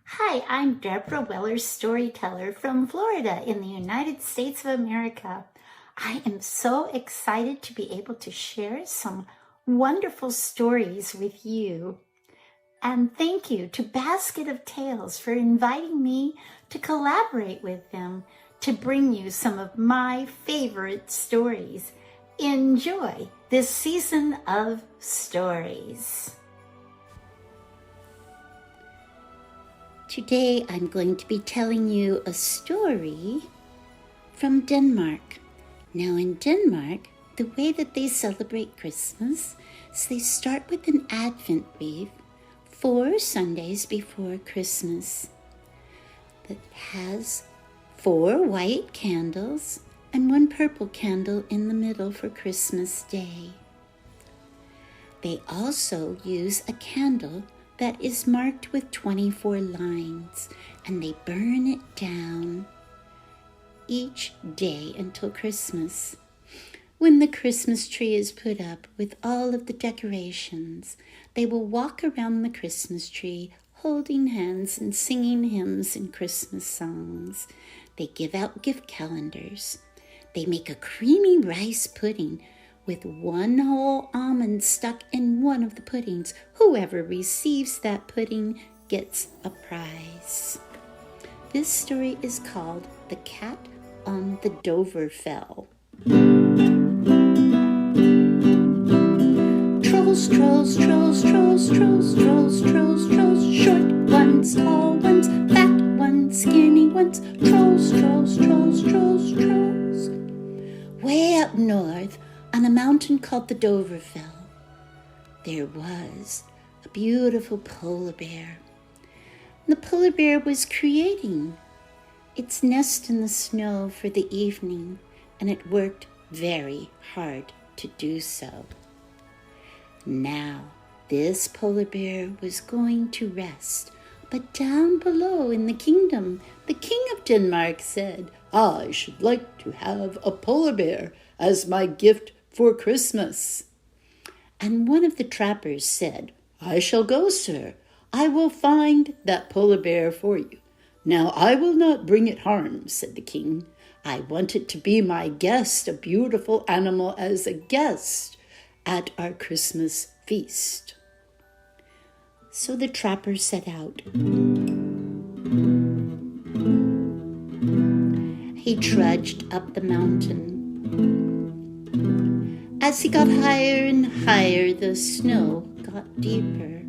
Hi, I'm Debra Weller, Storyteller from Florida in the United States of America. I am so excited to be able to share some wonderful stories with you. And thank you to Basket of Tales for inviting me to collaborate with them to bring you some of my favorite stories. Enjoy this season of stories. Today I'm going to be telling you a story from Denmark. Now in Denmark, the way that they celebrate Christmas is they start with an Advent wreath 4 Sundays before Christmas that has 4 white candles and 1 purple candle in the middle for Christmas Day. They also use a candle that is marked with 24 lines, and they burn it down each day until Christmas. When the Christmas tree is put up with all of the decorations, they will walk around the Christmas tree holding hands and singing hymns and Christmas songs. They give out gift calendars. They make a creamy rice pudding with 1 whole almond stuck in one of the puddings. Whoever receives that pudding gets a prize. This story is called The Cat on the Doverfell. Trolls, trolls, trolls, trolls, trolls, trolls, trolls, trolls, short ones, tall ones, fat ones, skinny ones, trolls, trolls, trolls, trolls, trolls. Way up north, on a mountain called the Doverfell, there was a beautiful polar bear. The polar bear was creating its nest in the snow for the evening, and it worked very hard to do so. Now, this polar bear was going to rest, but down below in the kingdom, the king of Denmark said, "I should like to have a polar bear as my gift for Christmas." And one of the trappers said, "I shall go, sir. I will find that polar bear for you." "Now I will not bring it harm," said the king. "I want it to be my guest, a beautiful animal as a guest at our Christmas feast." So the trapper set out. He trudged up the mountain. As he got higher and higher, the snow got deeper.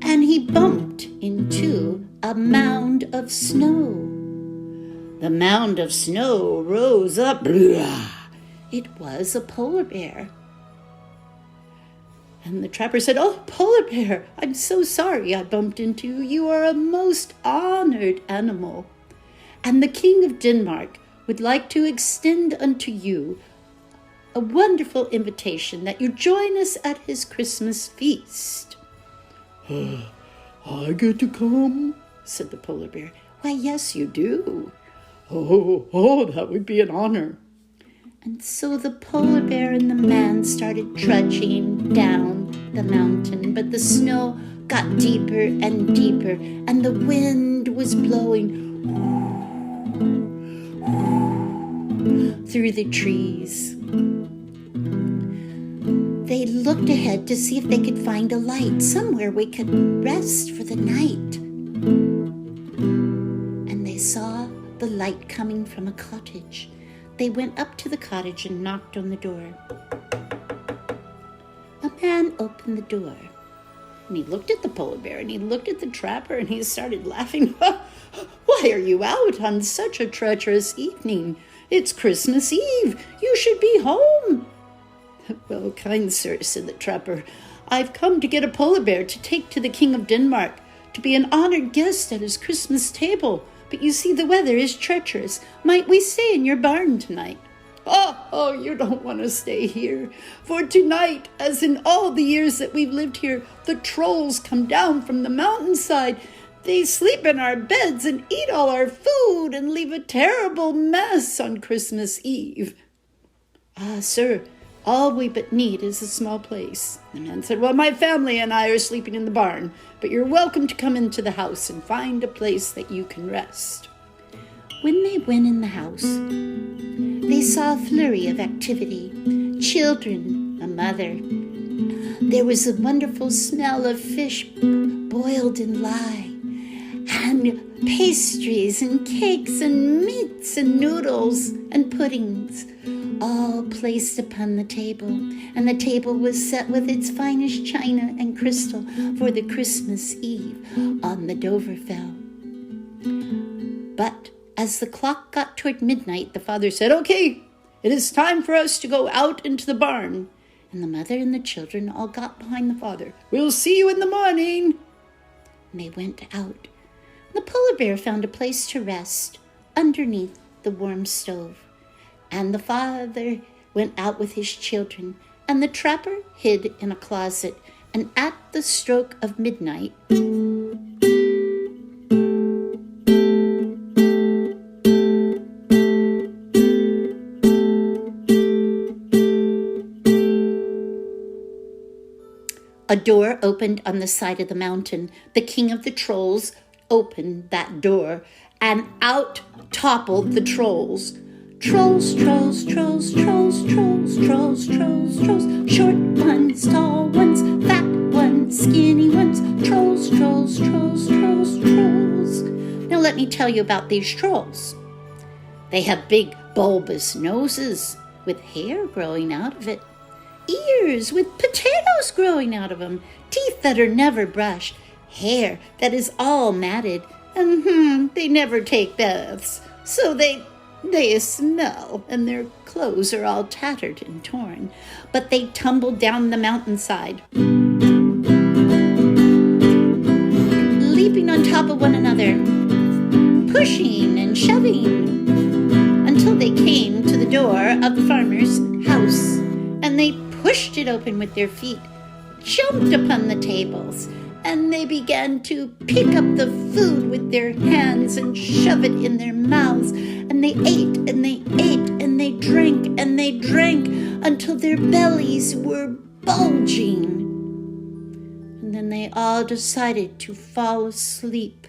And he bumped into a mound of snow. The mound of snow rose up. Blah! It was a polar bear. And the trapper said, "Oh, polar bear, I'm so sorry I bumped into you. You are a most honored animal. And the king of Denmark would like to extend unto you a wonderful invitation that you join us at his Christmas feast." "I get to come?" said the polar bear. "Why, yes, you do." Oh, that would be an honor." And so the polar bear and the man started trudging down the mountain, but the snow got deeper and deeper, and the wind was blowing through the trees. They looked ahead to see if they could find a light, somewhere we could rest for the night. And they saw the light coming from a cottage. They went up to the cottage and knocked on the door. A man opened the door, and he looked at the polar bear, and he looked at the trapper, and he started laughing. "Why are you out on such a treacherous evening? It's Christmas Eve. You should be home." "Well, kind sir," said the trapper, "I've come to get a polar bear to take to the king of Denmark, to be an honored guest at his Christmas table. But you see the weather is treacherous. Might we stay in your barn tonight?" Oh, you don't want to stay here. For tonight, as in all the years that we've lived here, the trolls come down from the mountainside. They sleep in our beds and eat all our food and leave a terrible mess on Christmas Eve." "Ah, sir, All we but need is a small place. The man said, well, my family and I are sleeping in the barn, but you're welcome to come into the house and find a place that you can rest. When they went in the house, they saw a flurry of activity. Children, a mother. There was a wonderful smell of fish boiled in lye, and pastries and cakes and meats and noodles and puddings, all placed upon the table. And the table was set with its finest china and crystal for the Christmas Eve on the Doverfell. But as the clock got toward midnight, the father said, okay, it is time for us to go out into the barn. And the mother and the children all got behind the father. We'll see you in the morning. And they went out. The polar bear found a place to rest underneath the warm stove. And the father went out with his children, and the trapper hid in a closet. And at the stroke of midnight, a door opened on the side of the mountain. The king of the trolls opened that door, and out toppled the trolls. Trolls, trolls, trolls, trolls, trolls, trolls, trolls, trolls. Short ones, tall ones, fat ones, skinny ones. Trolls, trolls, trolls, trolls, trolls. Now let me tell you about these trolls. They have big bulbous noses with hair growing out of it. Ears with potatoes growing out of them, teeth that are never brushed, hair that is all matted, and they never take baths, so they smell, and their clothes are all tattered and torn, but they tumble down the mountainside, leaping on top of one another, pushing and shoving, until they came to the door of the farmer's house, and they pushed it open with their feet, jumped upon the tables, and they began to pick up the food with their hands and shove it in their mouths, and they ate and they ate and they drank and they drank until their bellies were bulging. And then they all decided to fall asleep.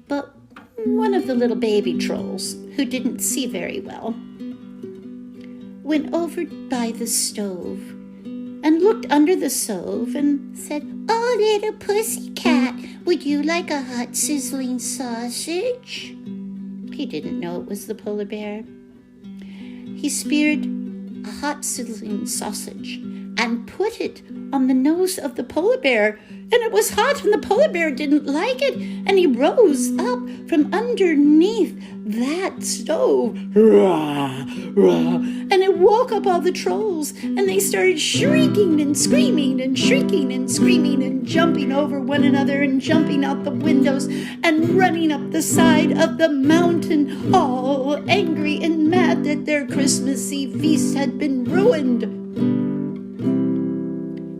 But one of the little baby trolls, who didn't see very well, went over by the stove and looked under the stove and said, oh, little pussycat, would you like a hot sizzling sausage? He didn't know it was the polar bear. He speared a hot sizzling sausage and put it on the nose of the polar bear, and it was hot, and the polar bear didn't like it, and he rose up from underneath that stove, rah, rah, and it woke up all the trolls, and they started shrieking and screaming and shrieking and screaming and jumping over one another and jumping out the windows and running up the side of the mountain, all angry and mad that their Christmas Eve feast had been ruined.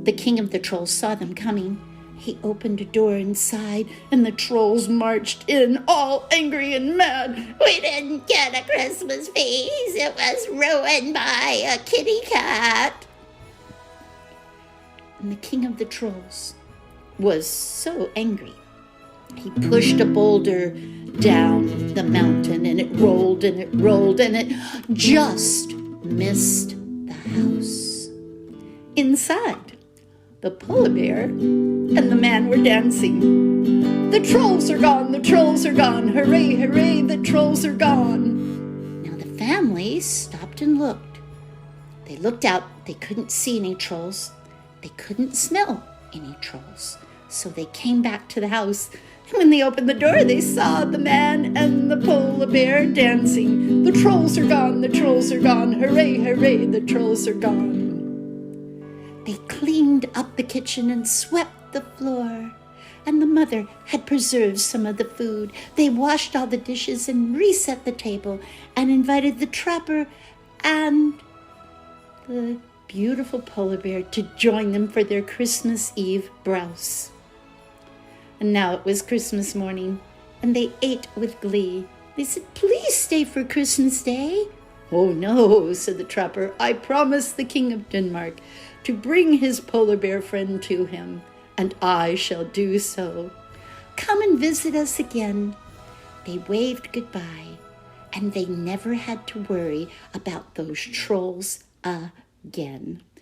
The king of the trolls saw them coming. He opened a door inside, and the trolls marched in, all angry and mad. We didn't get a Christmas feast. It was ruined by a kitty cat. And the king of the trolls was so angry. He pushed a boulder down the mountain, and it rolled and it rolled, and it just missed the house. Inside, the polar bear and the man were dancing. The trolls are gone, the trolls are gone, hooray, hooray, the trolls are gone. Now the family stopped and looked. They looked out, they couldn't see any trolls. They couldn't smell any trolls. So they came back to the house, and when they opened the door, they saw the man and the polar bear dancing. The trolls are gone, the trolls are gone, hooray, hooray, the trolls are gone. They cleaned up the kitchen and swept the floor, and the mother had preserved some of the food. They washed all the dishes and reset the table and invited the trapper and the beautiful polar bear to join them for their Christmas Eve browse. And now it was Christmas morning, and they ate with glee. They said, please stay for Christmas Day. "Oh no," said the trapper. "I promised the King of Denmark to bring his polar bear friend to him, and I shall do so. Come and visit us again." They waved goodbye, and they never had to worry about those trolls again.